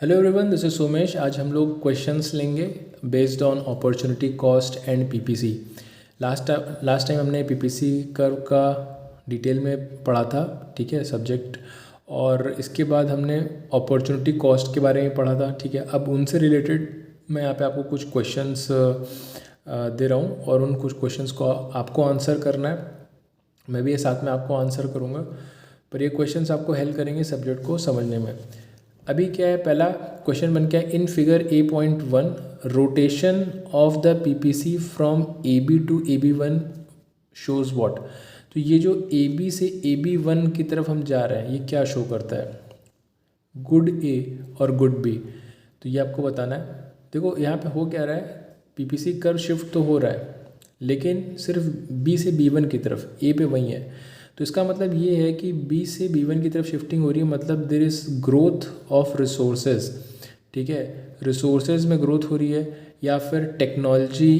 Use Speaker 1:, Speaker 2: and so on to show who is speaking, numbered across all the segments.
Speaker 1: Hello everyone, this is Somesh. आज हम लोग क्वेश्चंस लेंगे based on opportunity cost and PPC. Last time हमने पीपीसी कर्व का डिटेल में पढ़ा था, ठीक है, सब्जेक्ट। और इसके बाद हमने अपॉर्चुनिटी कॉस्ट के बारे में पढ़ा था, ठीक है। अब उनसे रिलेटेड मैं यहाँ पे आपको कुछ क्वेश्चंस दे रहा हूँ और उन कुछ क्वेश्चंस को आपको आंसर करना है। मैं भी ये साथ में आपको आंसर करूँगा, पर ये क्वेश्चंस आपको हेल्प करेंगे सब्जेक्ट को समझने में। अभी क्या है, पहला क्वेश्चन बन क्या है, in figure A.1 rotation of the PPC from AB to AB1 shows what. तो ये जो AB से AB1 की तरफ हम जा रहे हैं, ये क्या शो करता है, गुड A और गुड B। तो ये आपको बताना है। देखो यहाँ पे हो क्या रहा है, पीपीसी कर्व शिफ्ट तो हो रहा है लेकिन सिर्फ B से B1 की तरफ, A पे वही है। तो इसका मतलब ये है कि B से B1 की तरफ शिफ्टिंग हो रही है, मतलब there is growth of resources, ठीक है। रिसोर्सेज में ग्रोथ हो रही है या फिर टेक्नोलॉजी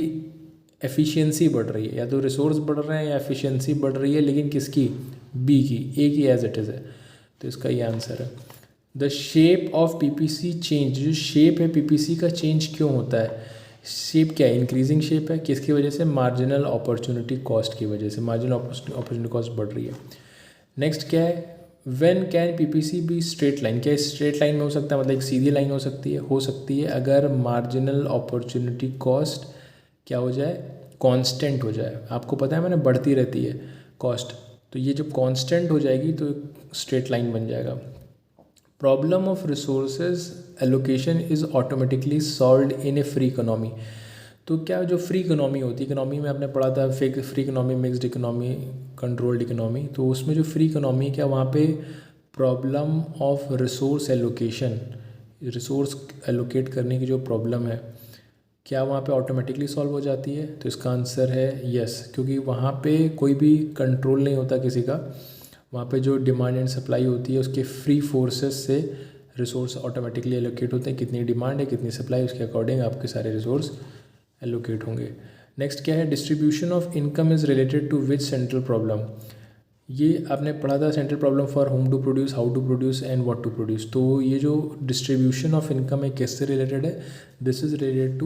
Speaker 1: एफिशिएंसी बढ़ रही है, या तो रिसोर्स बढ़ रहे हैं या एफिशिएंसी बढ़ रही है, लेकिन किसकी, B की, A की एज इट इज़ है। तो इसका ये आंसर है। The shape of PPC change, जो शेप है पीपीसी का चेंज क्यों होता है, शेप क्या है, इंक्रीजिंग शेप है, किसकी वजह से, मार्जिनल अपॉर्चुनिटी कॉस्ट की वजह से, मार्जिनल अपॉर्चुनिटी कॉस्ट बढ़ रही है। नेक्स्ट क्या है, when can PPC be straight line, क्या स्ट्रेट लाइन में हो सकता है, मतलब एक सीधी लाइन हो सकती है अगर मार्जिनल अपॉर्चुनिटी कॉस्ट क्या हो जाए, कांस्टेंट हो जाए। आपको पता है मैंने, बढ़ती रहती है कॉस्ट, तो ये जब कांस्टेंट हो जाएगी तो स्ट्रेट लाइन बन जाएगा। Problem of resources allocation is automatically solved in A free economy. तो क्या जो फ्री इकोनॉमी होती है, इकोनॉमी में आपने पढ़ा था free economy, mixed economy, controlled economy. तो उसमें जो फ्री इकोनॉमी, क्या वहाँ पे problem of resource allocation, resource allocate करने की जो प्रॉब्लम है, क्या वहाँ पे ऑटोमेटिकली सॉल्व हो जाती है। तो इसका आंसर है यस, क्योंकि वहाँ पे कोई भी कंट्रोल नहीं होता किसी का। वहाँ पे जो डिमांड एंड सप्लाई होती है, उसके फ्री फोर्सेस से रिसोर्स ऑटोमेटिकली एलोकेट होते हैं। कितनी डिमांड है, कितनी सप्लाई, उसके अकॉर्डिंग आपके सारे रिसोर्स एलोकेट होंगे। नेक्स्ट क्या है, distribution of income is related to which central problem. ये आपने पढ़ा था, central problem for whom to produce, how to produce and what to produce. तो ये जो डिस्ट्रीब्यूशन ऑफ इनकम है किससे रिलेटेड है, this is related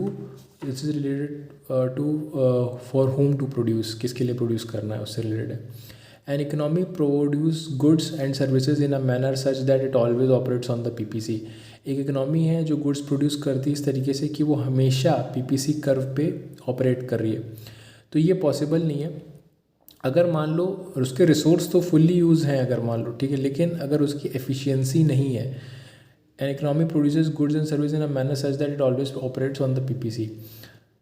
Speaker 1: to for whom to produce, किसके लिए प्रोड्यूस करना है उससे रिलेटेड है। An economy produce goods and services in a manner such that it always operates on the PPC. एक इकोनॉमी है जो गुड्स प्रोड्यूस करती है इस तरीके से कि वो हमेशा पीपीसी कर्व पे ऑपरेट कर रही है। तो ये पॉसिबल नहीं है। अगर मान लो उसके रिसोर्स तो फुल्ली यूज़ हैं, अगर मान लो, ठीक है, लेकिन अगर उसकी एफिशिएंसी नहीं है, an economy produces goods and service in a manner such that it always operates on the PPC.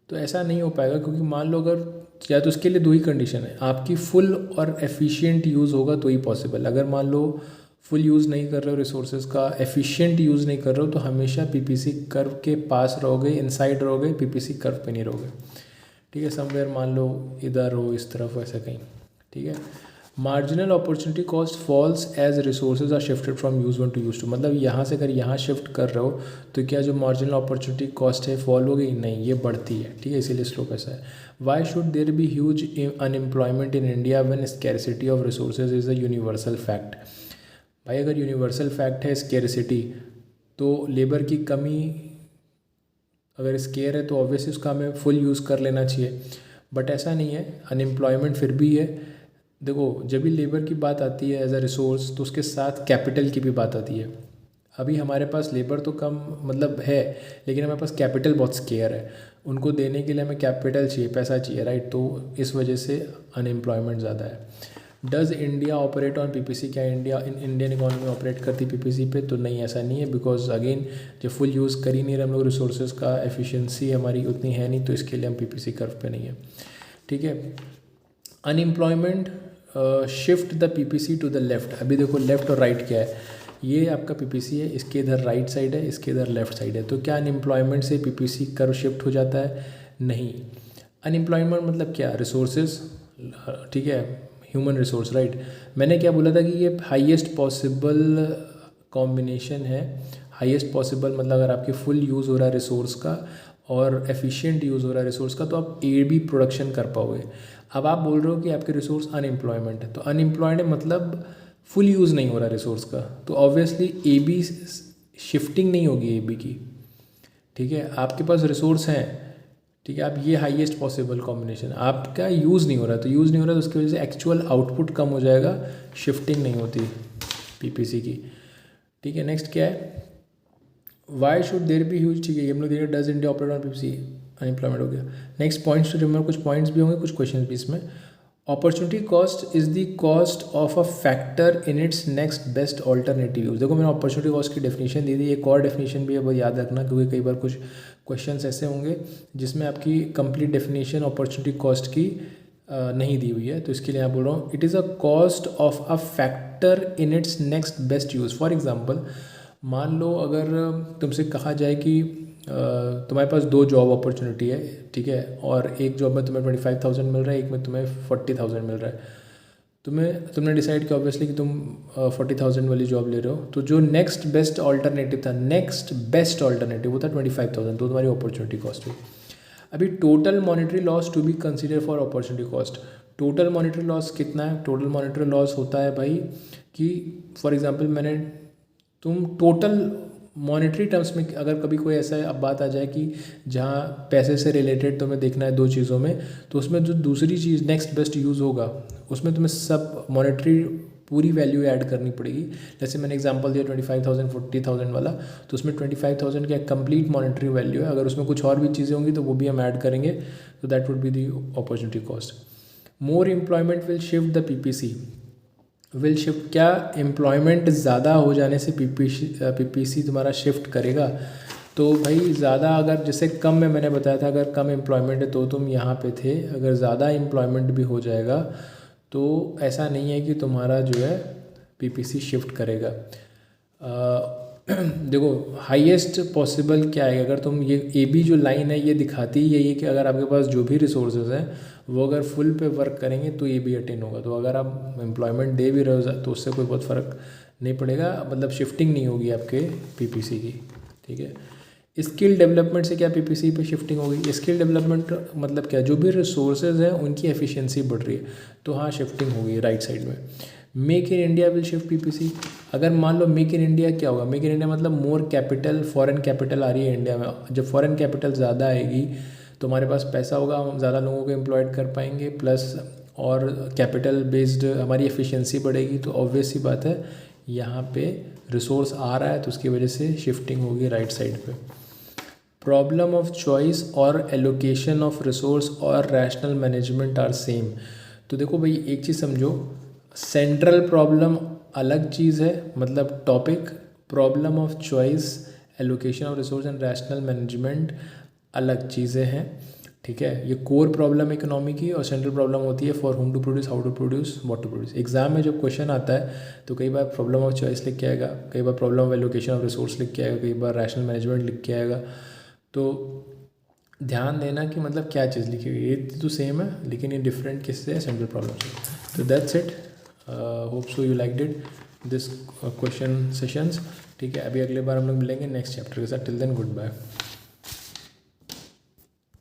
Speaker 1: तो ऐसा नहीं हो पाएगा, क्योंकि मान लो अगर, या तो उसके लिए दो ही कंडीशन है, आपकी फुल और एफिशिएंट यूज़ होगा तो ही पॉसिबल। अगर मान लो फुल यूज़ नहीं कर रहे हो रिसोर्सेज का, एफिशिएंट यूज़ नहीं कर रहे हो, तो हमेशा पीपीसी कर्व के पास रहोगे, इनसाइड रहोगे, पीपीसी कर्व पे नहीं रहोगे, ठीक है। समवेयर मान लो इधर हो, इस तरफ हो, ऐसा कहीं, ठीक है। Marginal opportunity cost falls as resources are shifted from use one to use two. मतलब यहाँ से अगर यहाँ शिफ्ट कर रहे हो तो क्या जो मार्जिनल अपॉर्चुनिटी कॉस्ट है फॉल हो गई, नहीं, ये बढ़ती है, ठीक है, इसीलिए स्लोप ऐसा है। Why should there be huge unemployment in India when scarcity of resources is a universal fact. भाई अगर यूनिवर्सल फैक्ट है स्कैरसिटी, तो लेबर की कमी अगर स्केयर है तो ऑब्वियसली उसका हमें फुल यूज़ कर लेना चाहिए, बट ऐसा नहीं है, अनएम्प्लॉयमेंट फिर भी है। देखो जब भी लेबर की बात आती है एज अ रिसोर्स, तो उसके साथ कैपिटल की भी बात आती है। अभी हमारे पास लेबर तो कम मतलब है, लेकिन हमारे पास कैपिटल बहुत स्केयर है, उनको देने के लिए हमें कैपिटल चाहिए, पैसा चाहिए, राइट। तो इस वजह से अनएम्प्लॉयमेंट ज़्यादा है। Does India operate on PPC, क्या इंडियन इकोनॉमी ऑपरेट करती पीपीसी पे, तो नहीं, ऐसा नहीं है, बिकॉज अगेन जब फुल यूज़ कर ही नहीं रहे हम लोग रिसोर्सेज का, एफिशिएंसी हमारी उतनी है नहीं, तो इसके लिए हम पीपीसी कर्व पे नहीं है, ठीक है। Unemployment shift the PPC to the left. अभी देखो लेफ्ट और राइट क्या है, ये आपका पीपीसी है, इसके इधर राइट साइड है, इसके इधर लेफ्ट साइड है। तो क्या अनएम्प्लॉयमेंट से पीपीसी कर्व शिफ्ट हो जाता है, नहीं। अनएम्प्लॉयमेंट मतलब क्या, रिसोर्सेज, ठीक है, ह्यूमन रिसोर्स, राइट। मैंने क्या बोला था कि ये हाईएस्ट पॉसिबल कॉम्बिनेशन है। हाईएस्ट पॉसिबल मतलब अगर आपकी फुल यूज़ हो रहा है रिसोर्स का और एफिशिएंट यूज़ हो रहा है रिसोर्स का, तो आप ए बी प्रोडक्शन कर पाओगे। अब आप बोल रहे हो कि आपके रिसोर्स अनएम्प्लॉयमेंट है, तो अनएम्प्लॉयड मतलब फुल यूज़ नहीं हो रहा रिसोर्स का, तो ऑब्वियसली शिफ्टिंग नहीं होगी ए बी की, ठीक है। आपके पास रिसोर्स हैं, ठीक है, आप ये हाईएस्ट पॉसिबल कॉम्बिनेशन, आपका यूज़ नहीं हो रहा, तो यूज़ नहीं हो रहा तो उसकी वजह से एक्चुअल आउटपुट कम हो जाएगा, शिफ्टिंग नहीं होती पीपीसी की, ठीक है। नेक्स्ट क्या है, why should there be huge, ठीक है, हम लोग देखिए does India operate on PPC, unemployment हो गया। नेक्स्ट पॉइंट्स टू रिमेंबर, कुछ पॉइंट्स भी होंगे, कुछ क्वेश्चन भी इसमें। Opportunity cost is the cost of a factor in its next best alternative use. देखो मैंने अपॉर्चुनिटी कॉस्ट की डेफिनेशन दी थी, एक और डेफिनेशन भी है, बहुत याद रखना, क्योंकि कई बार कुछ क्वेश्चंस ऐसे होंगे जिसमें आपकी कंप्लीट डेफिनेशन अपॉर्चुनिटी कॉस्ट की नहीं दी हुई है, तो इसके लिए मैं बोल रहा हूँ it is a cost of a factor in its next best use. For example, मान लो अगर तुमसे कहा जाए कि तुम्हारे पास 2 जॉब अपॉर्चुनिटी है, ठीक है, और एक जॉब में तुम्हें 25,000 मिल रहा है, एक में तुम्हें 40,000 मिल रहा है। तुमने डिसाइड किया ऑब्वियसली कि तुम 40,000 वाली जॉब ले रहे हो, तो जो नेक्स्ट बेस्ट ऑल्टरनेटिव था, नेक्स्ट बेस्ट ऑल्टरनेटिव वो था 25,000, तो तुम्हारी अपॉर्चुनिटी कॉस्ट हुई। अभी total monetary loss to be consider for opportunity cost, total monetary loss कितना है? टोटल मॉनेटरी लॉस होता है भाई कि फॉर एग्जांपल तुम टोटल मॉनेटरी टर्म्स में, अगर कभी कोई ऐसा अब बात आ जाए कि जहाँ पैसे से रिलेटेड तुम्हें देखना है 2 चीज़ों में, तो उसमें जो दूसरी चीज़ नेक्स्ट बेस्ट यूज़ होगा उसमें तुम्हें सब मॉनेटरी पूरी वैल्यू ऐड करनी पड़ेगी। जैसे मैंने एग्जांपल दिया 25,000 40,000 वाला, तो उसमें 25,000 का कंप्लीट मॉनेटरी वैल्यू है, अगर उसमें कुछ और भी चीज़ें होंगी तो वो भी हम ऐड करेंगे, तो that would be the opportunity cost. More employment will shift the PPC, will shift, क्या एम्प्लॉयमेंट ज़्यादा हो जाने से पीपीसी तुम्हारा शिफ्ट करेगा? तो भाई ज़्यादा, अगर जैसे कम में मैंने बताया था, अगर कम एम्प्लॉयमेंट है तो तुम यहाँ पे थे, अगर ज़्यादा एम्प्लॉयमेंट भी हो जाएगा तो ऐसा नहीं है कि तुम्हारा जो है पीपीसी शिफ्ट करेगा। देखो हाईएस्ट पॉसिबल क्या है, अगर तुम ये ए बी जो लाइन है ये दिखाती है ये कि अगर आपके पास जो भी रिसोर्सेज हैं वो अगर फुल पे वर्क करेंगे तो ए बी अटेन होगा। तो अगर आप एम्प्लॉयमेंट दे भी रहे हो तो उससे कोई बहुत फ़र्क नहीं पड़ेगा, मतलब शिफ्टिंग नहीं होगी आपके पीपीसी की, ठीक है। स्किल डेवलपमेंट से क्या पीपीसी पे शिफ्टिंग होगी? स्किल डेवलपमेंट मतलब क्या, जो भी रिसोर्सेज हैं उनकी एफिशिएंसी बढ़ रही है, तो हाँ शिफ्टिंग होगी राइट साइड में। Make in India will shift PPC, अगर मान लो मेक इन इंडिया क्या होगा? मेक इन इंडिया मतलब मोर कैपिटल, फॉरेन कैपिटल आ रही है इंडिया में, जब फॉरेन कैपिटल ज़्यादा आएगी तो हमारे पास पैसा होगा, हम ज़्यादा लोगों को एम्प्लॉयड कर पाएंगे, प्लस और कैपिटल बेस्ड हमारी एफिशिएंसी बढ़ेगी, तो ऑब्वियस सी बात है यहाँ पे रिसोर्स आ रहा है तो उसकी वजह से शिफ्टिंग होगी राइट साइड पे। प्रॉब्लम ऑफ चॉइस और एलोकेशन ऑफ रिसोर्स और रैशनल मैनेजमेंट आर सेम। तो देखो भाई एक चीज़ समझो, सेंट्रल प्रॉब्लम अलग चीज़ है, मतलब topic, problem of choice, allocation of resource and rational management अलग चीज़ें हैं, ठीक है। ये कोर प्रॉब्लम इकोनॉमी की, और सेंट्रल प्रॉब्लम होती है for whom to produce, how to produce, what to produce. Exam में जब क्वेश्चन आता है तो कई बार प्रॉब्लम ऑफ चॉइस लिख के आएगा, कई बार problem of allocation of resource लिख के आएगा, कई बार रैशनल मैनेजमेंट लिख के आएगा। तो ध्यान देना कि मतलब क्या चीज़ लिखी हुई है, ये तो सेम है लेकिन ये डिफरेंट किससे है, सेंट्रल प्रॉब्लम से। तो that's it, hope so you liked it this question sessions, ठीक है। अभी अगले बार हम लोग मिलेंगे नेक्स्ट चैप्टर के साथ, टिल देन गुड बाय।